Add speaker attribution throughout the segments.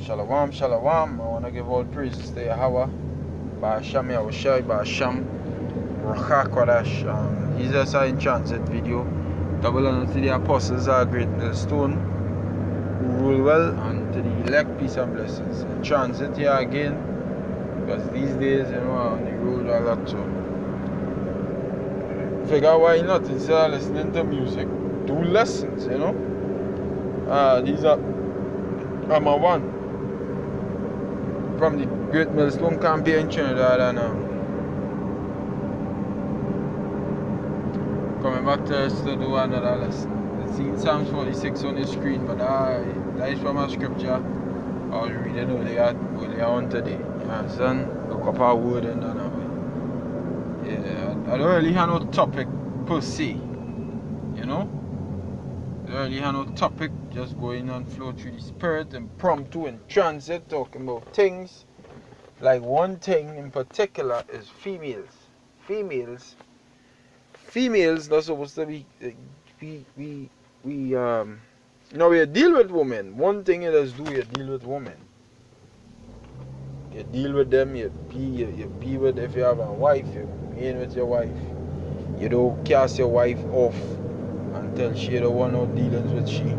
Speaker 1: Shalom, shalom. I want to give all praises to Yahweh. Ba'asham Yahushai, Ba'asham Rachak Kwadash. Jesus are in transit video. Double honor to the apostles, our great millstone, who rule well, and to the elect, peace and blessings. In transit here again, because these days, on the road a lot, so figure why not, instead of listening to music, do lessons, These are number one from the Great Millstone Campaign in Trinidad, and coming back to us to do another lesson. It's in Psalms 46 on the screen, but that is from a scripture I was reading earlier on today. You understand? Look up our word and that way. Yeah, I don't really have no topic per se, I don't really have no topic, just going and flow through the spirit, impromptu and transit, talking about things. Like one thing in particular is females. Females not supposed to be we deal with women. One thing it is you deal with women. You deal with them, you be with, if you have a wife, you be in with your wife. You don't cast your wife off until she don't want no dealings with she,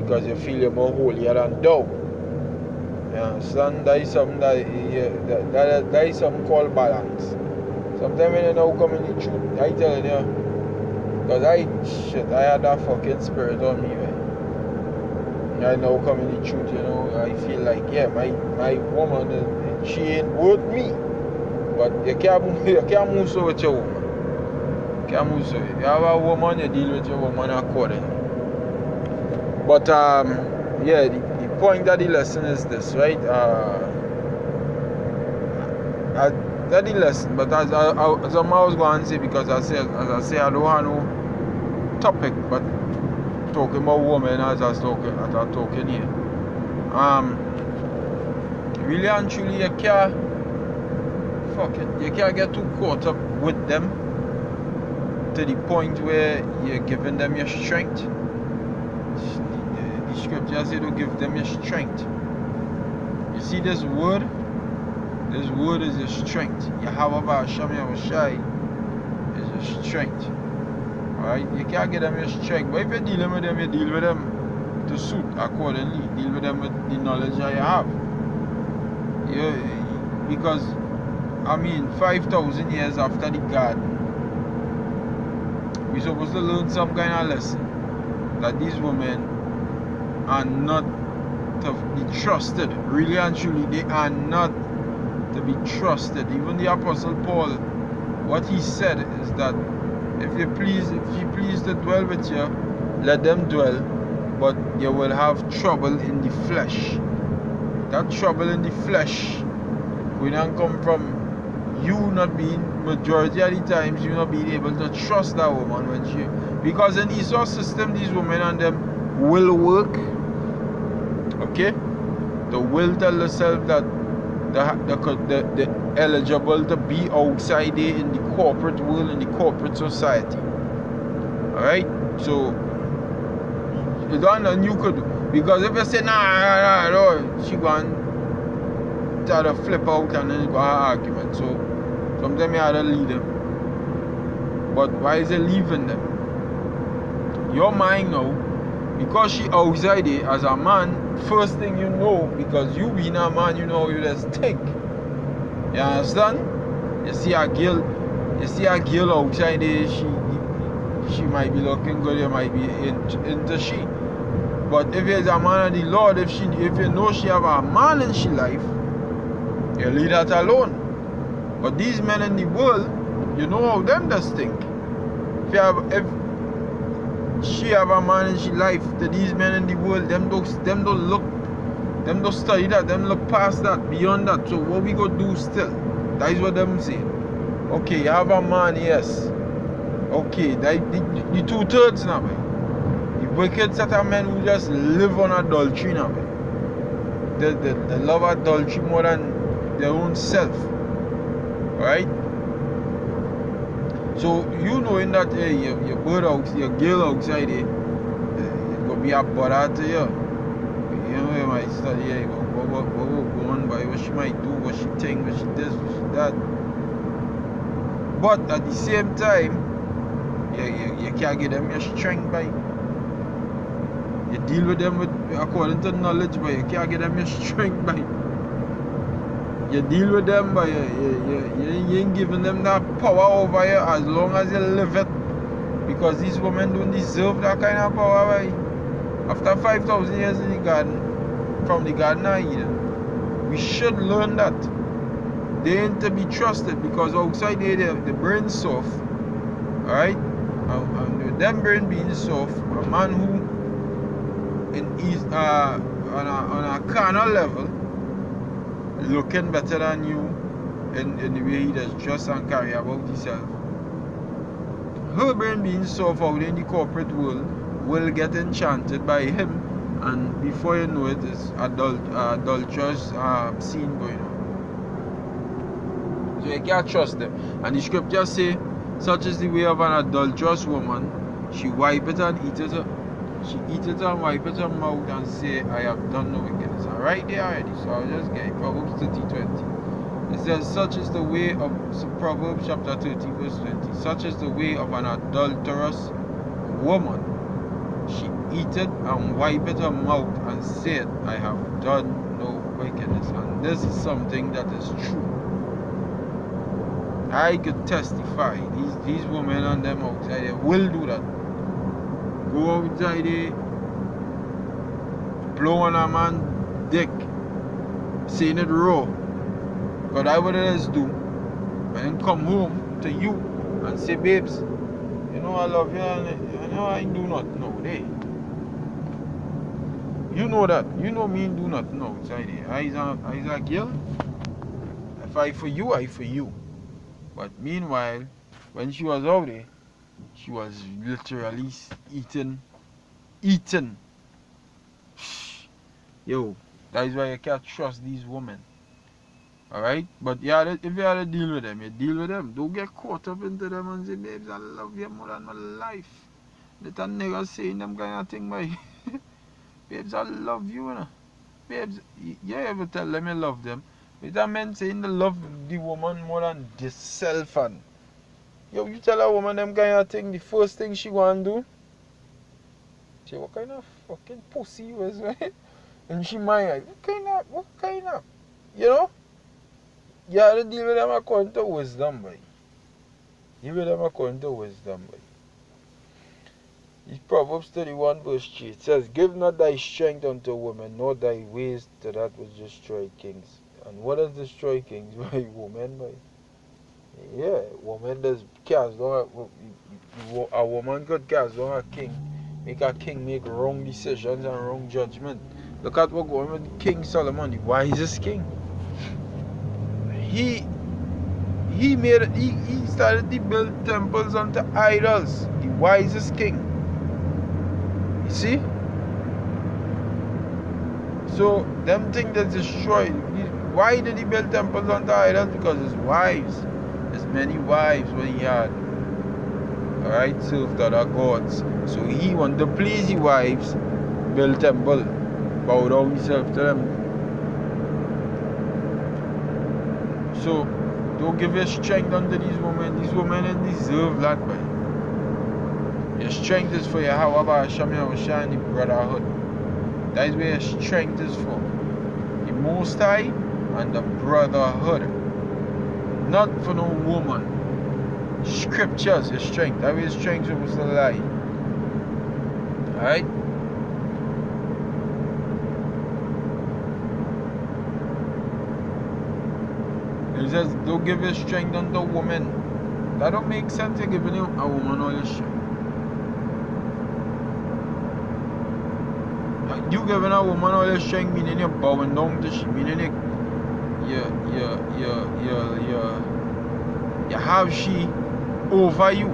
Speaker 1: because you feel you're more holier than thou. You understand? That is something that is something called balance. Sometimes when you now come in the truth, I tell you, because I had that fucking spirit on me, man. I now come in the truth, I feel like, my woman, she ain't worth me. But you can't move so with your woman. You can't move so. You have a woman, you deal with your woman accordingly. But, the point of the lesson is this, right? That's the lesson, but as I was going to say, because I say, I don't have no topic, but talking about women as I was talking here. Really and truly, you can't get too caught up with them to the point where you're giving them your strength. The scripture says to give them your strength. You see this word? This word is your strength. Yahweh Ba'asham Yahushai is your strength. Alright? You can't get them your strength. But if you're dealing with them, you deal with them to suit accordingly. Deal with them with the knowledge that you have. Because 5,000 years after the garden, we're supposed to learn some kind of lesson that these women are not to be trusted. Really and truly, they are not to be trusted. Even the Apostle Paul, what he said is that if you please to dwell with you, let them dwell, but you will have trouble in the flesh. That trouble in the flesh will not come from you not being, majority of the times, you not being able to trust that woman when she, because in the Esau system, these women and them will work. Okay? The will tell themselves that they're eligible to be outside there in the corporate world, in the corporate society. Alright? So you don't know you could, because if you say no, she going to try to flip out and then you go have an argument. So sometimes you have to leave them. But why is it leaving them? Your mind now, because she outside there as a man, first thing you know, because you being a man, you know you just think. You understand? You see a girl outside there, she might be looking good, you might be into she. But if there's a man of the Lord, if you know she have a man in she life, you leave that alone. But these men in the world, you know how them does think. If she have a man in she life, to these men in the world, them don't study that, them look past that, beyond that. So what we go do still? That is what them say. Okay, you have a man, yes. Okay, the 2/3 now, man. The wicked set of men who just live on adultery now, man. They love adultery more than their own self. Right? So you knowing that your bird out, your girl outside there, it's gonna be a bother to you. You might study what will go on by, what she might do, what she think, what she this, what she that. But at the same time, you can't get them your strength by. You deal with them according to knowledge, but you can't get them your strength by. You deal with them, but you ain't giving them that power over you as long as you live it. Because these women don't deserve that kind of power, right? After 5,000 years in the garden, from the Garden of Eden, we should learn that they ain't to be trusted, because outside there, the brain soft, alright? And with them brain being soft, a man who is on a carnal level, looking better than you in the way he does dress and carry about himself, her brain being soft out in the corporate world will get enchanted by him, and before you know it, it's adulterous scene going on. So you can't trust them. And the scriptures say, such is the way of an adulterous woman. She wipe it and eat it. She eat it and wipe it her mouth and say, I have done no wickedness. And right there already. So I'll just get it. Proverbs 30:20. It says, such is the way of, so Proverbs chapter 30 verse 20. Such is the way of an adulterous woman. She eateth and wipeth her mouth and saith, I have done no wickedness. And this is something that is true. I could testify. These women and them outside there will do that. Go outside there, blow on a man's dick, saying it raw. Because that's what it is do. And then come home to you and say, babes, you know I love you and you know I do not know. Hey. You know that. You know me do not know outside there. I is a girl. If I for you, I for you. But meanwhile, when she was out there, she was literally eating. Yo, that is why you can't trust these women. Alright? But if you have to deal with them, you deal with them. Don't get caught up into them and say, babes, I love you more than my life. Let a nigga saying them kind of thing, boy. Babes, I love you, you know. Babes, you ever tell them you love them? It's a man saying they love the woman more than themselves. And yo, you tell a woman them kind of thing, the first thing she want to do, say, what kind of fucking pussy you is, right? And she might, what kind of, you know? You have to deal with them according to wisdom, boy. Deal with them according to wisdom, boy. Proverbs 31 verse 3, it says, give not thy strength unto women, nor thy ways to that which destroy kings. And what does destroy kings? By woman, boy. Yeah, woman does cast down a woman could cast down a king. Make a king make wrong decisions and wrong judgment. Look at what going with King Solomon, the wisest king. He started to build temples unto idols. The wisest king. You see? So them things that destroyed. Why did he build temples unto idols? Because his wives, his many wives when he had, alright, served other gods. So he wanted to please his wives, build temple, bow down himself to them. So don't give your strength unto these women. These women don't deserve that, boy. Your strength is for your Hawaba, Shamia, and the brotherhood. That is where your strength is for. The Most High and the brotherhood. Not for no woman. Scriptures, your strength. That way your strength is supposed to lie. Alright? It says, don't give your strength unto women. That don't make sense. You're giving a woman all your strength. You giving a woman all your strength, meaning you're bowing down to she, meaning you have she over you.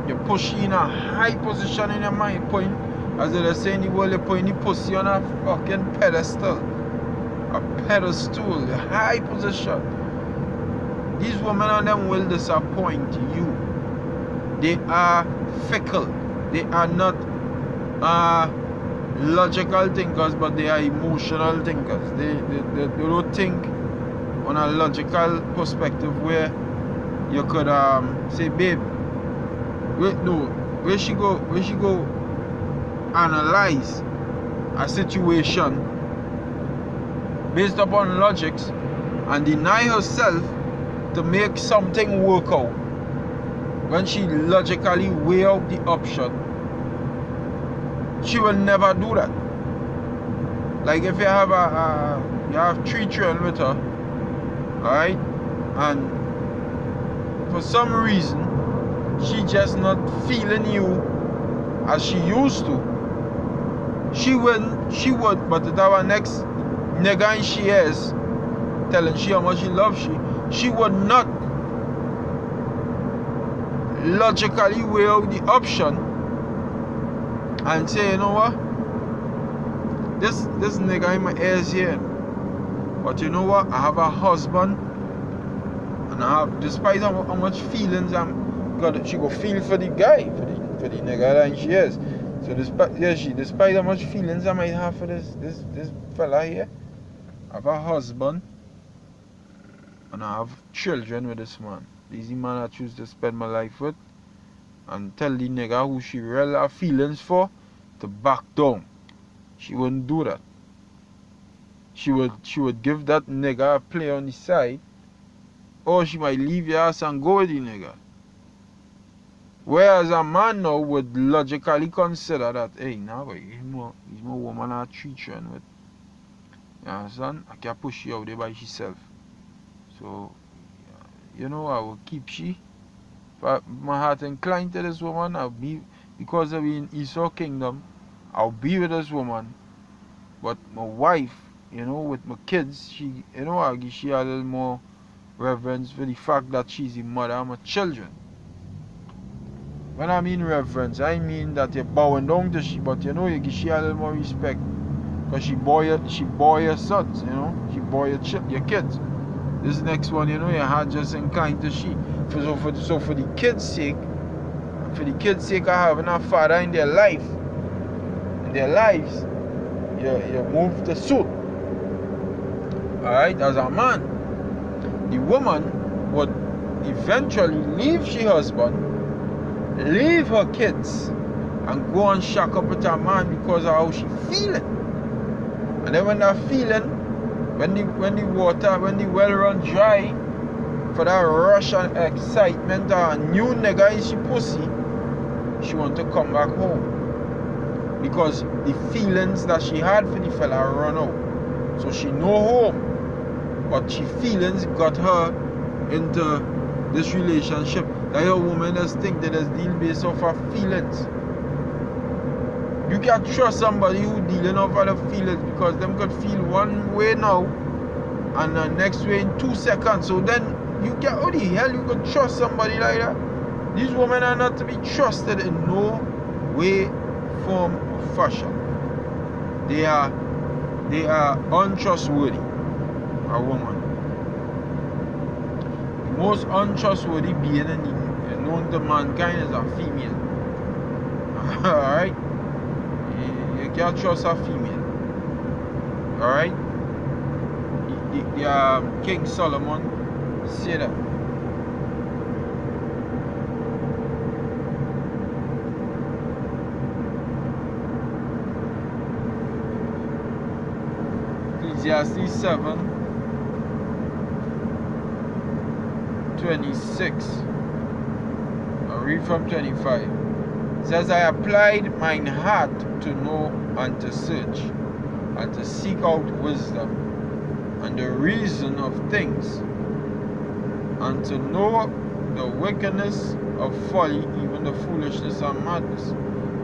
Speaker 1: You push she in a high position in your mind, point, as they say in the world, you put the pussy on a fucking pedestal. A pedestal, a high position. These women and them will disappoint you. They are fickle. They are not logical thinkers, but they are emotional thinkers. They don't think on a logical perspective where you could say, babe, wait, no, where she go analyze a situation based upon logics and deny herself to make something work out when she logically weigh out the option. She will never do that. Like if you have you have 3 children with her, alright, and for some reason she just not feeling you as she used to, she would, but that our next nigga and she is telling she how much she loves she would not logically weigh out the option and say, you know what, this nigga in my ears here, but you know what, I have a husband, and I have, despite how much feelings she go feel for the guy, for the nigga that she is. So despite how much feelings I might have for this fella here, I have a husband and I have children with this man. This is the man I choose to spend my life with, and tell the nigga who she really have feelings for to back down. She wouldn't do that. She would give that nigga a play on the side, or she might leave your ass and go with the nigga. Whereas a man now would logically consider that, hey, nah, boy, he's more woman I treat you with. You understand? I can't push you out there by herself. So, you know, I will keep she. But my heart inclined to this woman. Because of in Esau Kingdom, I'll be with this woman. But my wife, you know, with my kids, she, you know, I'll give she a little more reverence for the fact that she's the mother of my children. When I mean reverence, I mean that you're bowing down to she, but you know, you give she a little more respect. Because she bore your sons, you know, she bore your kids. This next one, you know, your heart just inclined to she. So for the kids' sake, of having a father in their life, in their lives, you move the suit. Alright, as a man, the woman would eventually leave she husband, leave her kids, and go and shack up with her man because of how she feeling. And then when that feeling, when the well run dry, for that rush and excitement of a new nigga in she pussy, she want to come back home. Because the feelings that she had for the fella run out. So she no home. But she feelings got her into this relationship. That your woman just think that it's deal based off her feelings. You can't trust somebody who dealing off of the feelings, because them could feel one way now and the next way in 2 seconds. So then you can't, how the hell you could trust somebody like that? These women are not to be trusted in no way, form, or fashion. They are untrustworthy. A woman. The most untrustworthy being known to mankind is a female. Alright? You can't trust a female. Alright? The King Solomon said that. Ecclesiastes 7:26. I'll read from 25. It says, I applied mine heart to know and to search, and to seek out wisdom, and the reason of things, and to know the wickedness of folly, even the foolishness and madness.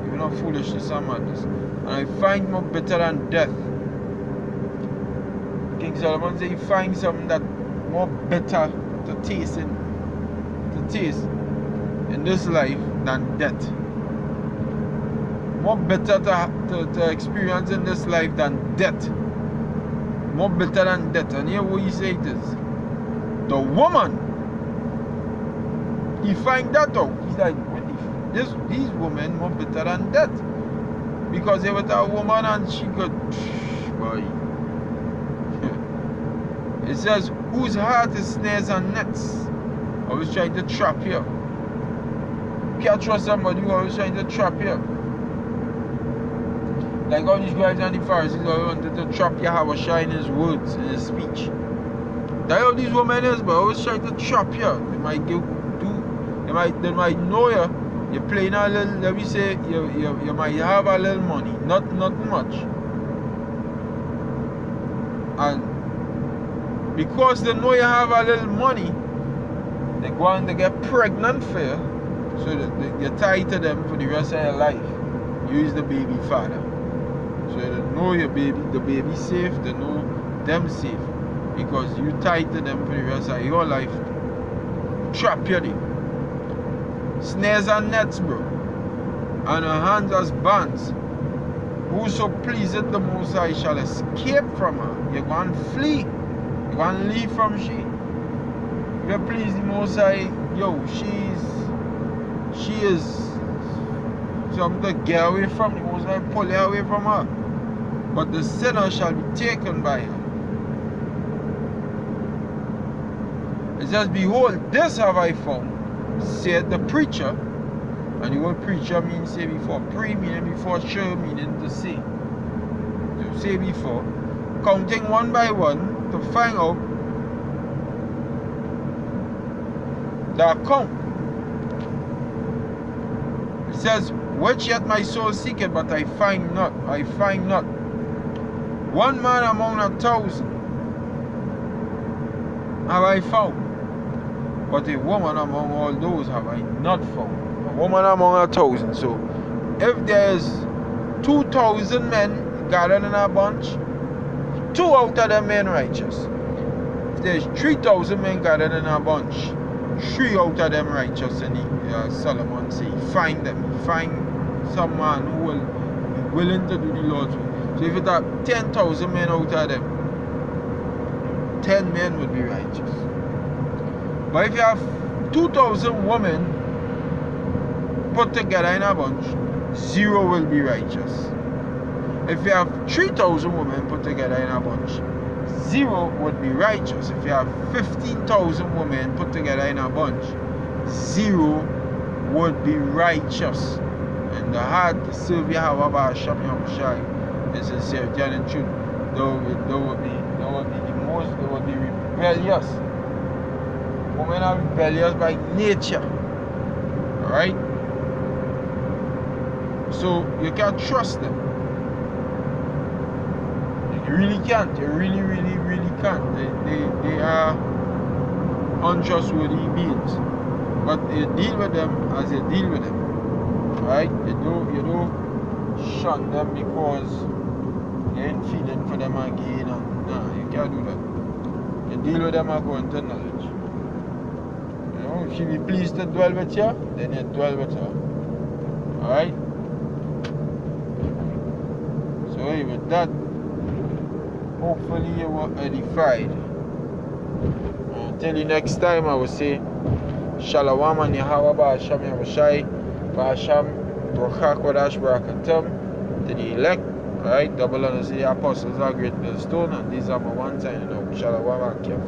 Speaker 1: Even of foolishness and madness. And I find more bitter than death. King Solomon said he finds something that more bitter to taste in this life than death. More bitter to experience in this life than death. More bitter than death. And here what he say it is. The woman, he find that out. He's like, these women more bitter than death. Because if it's a woman and she could, boy. It says, whose heart is snares and nets, always trying to trap you. You can't trust somebody who always trying to trap you. Like all these guys and the Pharisees always wanted to trap Yahweh Shai in his words, in his speech. That's how these women is, but always trying to trap you. They might they might know you. You're playing a little, let me say, you might have a little money, not much. And because they know you have a little money, they go and they get pregnant for you, so that you're tied to them for the rest of your life. You is the baby father. So they know the baby safe, they know them safe. Because you tied to them for the rest of your life. Trap you there. Snares and nets, bro. And her hands as bands. Whoso pleaseth the Most High shall escape from her. You're going to flee. You're going to leave from she. If you please the Most High, yo, she is something to get away from. The Most High pull you away from her. But the sinner shall be taken by her. It says, behold, this have I found, said the preacher. And the word preacher means say before. Pre meaning before, sure meaning to say. To say before. Counting one by one to find out the account. It says, which yet my soul seeketh, but I find not. I find not. One man among 1,000 have I found, but a woman among all those have I not found. A woman among 1,000. So if there's 2,000 men gathered in a bunch, 2 out of them men righteous. If there's 3,000 men gathered in a bunch, 3 out of them righteous. And Solomon say, find them. Find some man who will be willing to do the Lord's will. So if you have 10,000 men out of them, 10 men would be righteous. But if you have 2,000 women put together in a bunch, 0 will be righteous. If you have 3,000 women put together in a bunch, 0 would be righteous. If you have 15,000 women put together in a bunch, 0 would be righteous. And the heart to serve Yahweh Ba'asham Yahushai is sincerity and truth. They will be rebellious. Women are rebellious by nature. Alright? So you can't trust them. You really can't. You really can't. They are untrustworthy beings. But you deal with them as you deal with them. Alright? You don't shun them because you ain't feeling for them again. Nah, you can't do that. You deal with them according to knowledge. You know, if she be pleased to dwell with you, then you dwell with her. Alright? So with that, hopefully you were edified. Until the next time, I will say Shalom and Yahweh Ba'asham Yahushai Ba'asham Brocha Kodash Barakatam to the elect. Alright, double honor to the apostles are great millstone, and these are my one signing out. Shalom Akim.